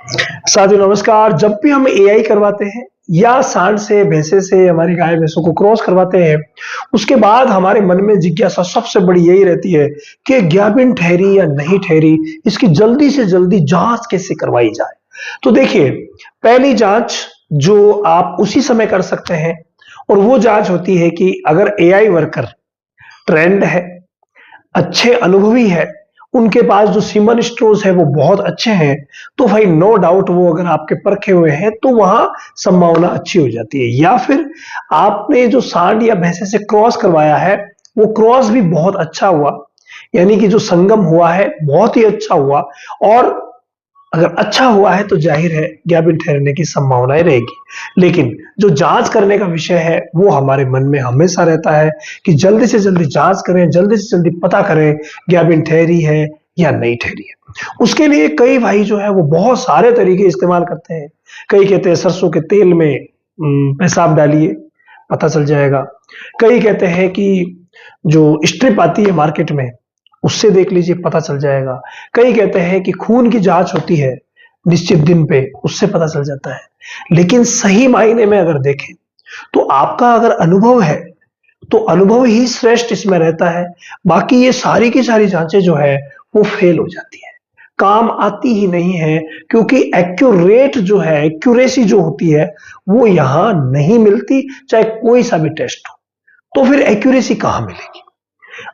साथियों नमस्कार। जब भी हम एआई करवाते हैं या सांड से भैंसे से हमारी गाय भैंसों को क्रॉस करवाते हैं, उसके बाद हमारे मन में जिज्ञासा सबसे बड़ी यही रहती है कि गाभिन ठहरी या नहीं ठहरी, इसकी जल्दी से जल्दी जांच कैसे करवाई जाए। तो देखिए, पहली जांच जो आप उसी समय कर सकते हैं और वो जांच होती है कि अगर एआई वर्कर ट्रेंड है, अच्छे अनुभवी है, उनके पास जो सीमन स्टोर्स है वो बहुत अच्छे हैं, तो भाई नो डाउट वो अगर आपके परखे हुए हैं तो वहां संभावना अच्छी हो जाती है। या फिर आपने जो सांड या भैंसे से क्रॉस करवाया है वो क्रॉस भी बहुत अच्छा हुआ, यानी कि जो संगम हुआ है बहुत ही अच्छा हुआ, और अगर अच्छा हुआ है तो जाहिर है गाभिन ठहरने की संभावनाएं रहेगी। लेकिन जो जांच करने का विषय है वो हमारे मन में हमेशा रहता है कि जल्दी से जल्दी जांच करें, जल्दी से जल्दी पता करें गाभिन ठहरी है या नहीं ठहरी है। उसके लिए कई भाई जो है वो बहुत सारे तरीके इस्तेमाल करते हैं। कई कहते हैं सरसों के तेल में पेशाब डालिए, पता चल जाएगा। कई कहते हैं कि जो स्ट्रिप आती है मार्केट में उससे देख लीजिए, पता चल जाएगा। कई कहते हैं कि खून की जांच होती है निश्चित दिन पे, उससे पता चल जाता है। लेकिन सही मायने में अगर देखें तो आपका अगर अनुभव है तो अनुभव ही श्रेष्ठ इसमें रहता है। बाकी ये सारी की सारी जांचें जो है वो फेल हो जाती है, काम आती ही नहीं है, क्योंकि एक्यूरेट जो है, एक्यूरेसी जो होती है वो यहां नहीं मिलती, चाहे कोई सा भी टेस्ट हो। तो फिर एक्यूरेसी कहां मिलेगी?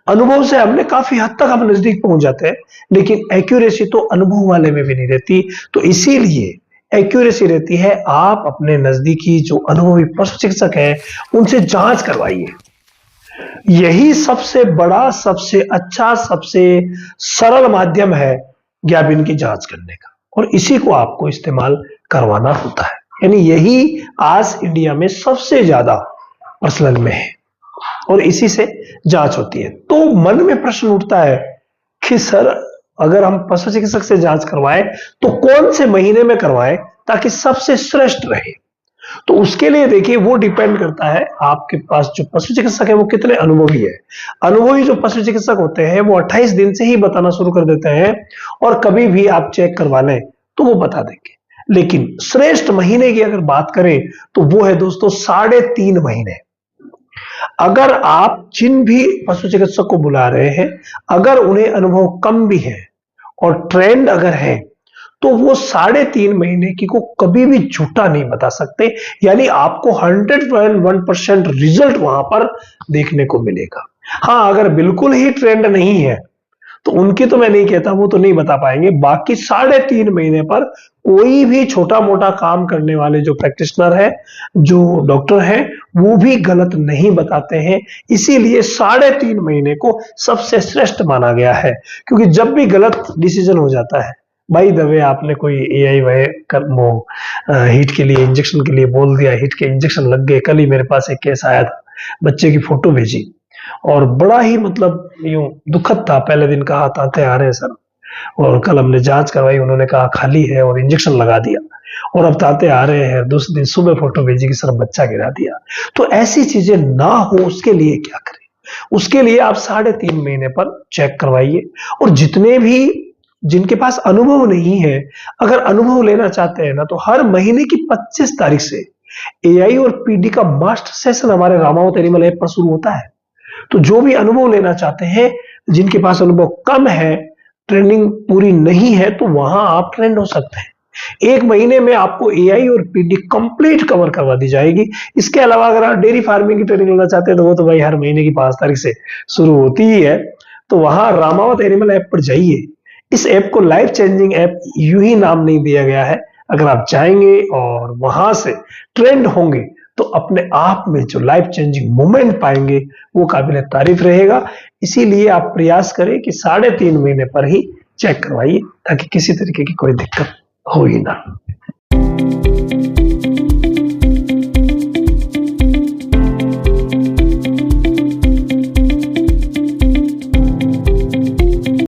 अनुभव से हमने काफी हद तक हम नजदीक पहुंच जाते हैं, लेकिन एक्यूरेसी तो अनुभव वाले में भी नहीं रहती। तो इसीलिए एक्यूरेसी रहती है आप अपने नजदीकी जो अनुभवी पशु चिकित्सक है उनसे जांच करवाइए। यही सबसे बड़ा, सबसे अच्छा, सबसे सरल माध्यम है गाभिन की जांच करने का, और इसी को आपको इस्तेमाल करवाना होता है। यानी यही आज इंडिया में सबसे ज्यादा प्रचलन में है और इसी से जांच होती है। तो मन में प्रश्न उठता है कि सर, अगर हम पशु चिकित्सक से जांच करवाएं तो कौन से महीने में करवाएं ताकि सबसे श्रेष्ठ रहे? तो उसके लिए देखिए, वो डिपेंड करता है आपके पास जो पशु चिकित्सक है वो कितने अनुभवी है। अनुभवी जो पशु चिकित्सक होते हैं वो 28 दिन से ही बताना शुरू कर देते हैं, और कभी भी आप चेक करवा लें तो वो बता देंगे। लेकिन श्रेष्ठ महीने की अगर बात करें तो वो है दोस्तों 3.5 महीने। अगर आप जिन भी पशु चिकित्सक को बुला रहे हैं, अगर उन्हें अनुभव कम भी है और ट्रेंड अगर है, तो वो 3.5 महीने की को कभी भी झूठा नहीं बता सकते। यानी आपको 101% रिजल्ट वहां पर देखने को मिलेगा। हाँ, अगर बिल्कुल ही ट्रेंड नहीं है तो उनकी तो मैं नहीं कहता, वो तो नहीं बता पाएंगे। बाकी 3.5 महीने पर कोई भी छोटा मोटा काम करने वाले जो प्रैक्टिशनर है, जो डॉक्टर है, वो भी गलत नहीं बताते हैं। इसीलिए 3.5 महीने को सबसे श्रेष्ठ माना गया है, क्योंकि जब भी गलत डिसीजन हो जाता है, भाई दबे आपने कोई एआई वाई कर वो हीट के लिए इंजेक्शन के लिए बोल दिया, हीट के इंजेक्शन लग गए। कल ही मेरे पास एक केस आया था, बच्चे की फोटो भेजी और बड़ा ही मतलब यूं दुखद था। पहले दिन कहा तांते आ रहे हैं सर, और कल हमने जांच करवाई, उन्होंने कहा खाली है और इंजेक्शन लगा दिया, और अब तांते आ रहे हैं। दूसरे दिन सुबह फोटो भेजी कि सर बच्चा गिरा दिया। तो ऐसी चीजें ना हो उसके लिए क्या करें? उसके लिए आप 3.5 महीने पर चेक करवाइए। और जितने भी जिनके पास अनुभव नहीं है, अगर अनुभव लेना चाहते हैं ना, तो हर महीने की 25 तारीख से एआई और पीडी का मास्टर सेशन हमारे रामावत एनिमल ऐप पर शुरू होता है। तो जो भी अनुभव लेना चाहते हैं, जिनके पास अनुभव कम है, ट्रेनिंग पूरी नहीं है, तो वहां आप ट्रेंड हो सकते हैं। 1 महीने में आपको एआई और पीडी कंप्लीट कवर करवा दी जाएगी। इसके अलावा अगर आप डेयरी फार्मिंग की ट्रेनिंग लेना चाहते हैं तो वो तो भाई हर महीने की 5 तारीख से शुरू होती ही है। तो वहां रामावत एनिमल ऐप पर जाइए। इस ऐप को लाइफ चेंजिंग ऐप यूं ही नाम नहीं दिया गया है। अगर आप जाएंगे और वहां से ट्रेंड होंगे तो अपने आप में जो लाइफ चेंजिंग मोमेंट पाएंगे वो काबिल तारीफ रहेगा। इसीलिए आप प्रयास करें कि 3.5 महीने पर ही चेक करवाइए, ताकि किसी तरीके की कोई दिक्कत हो ही ना।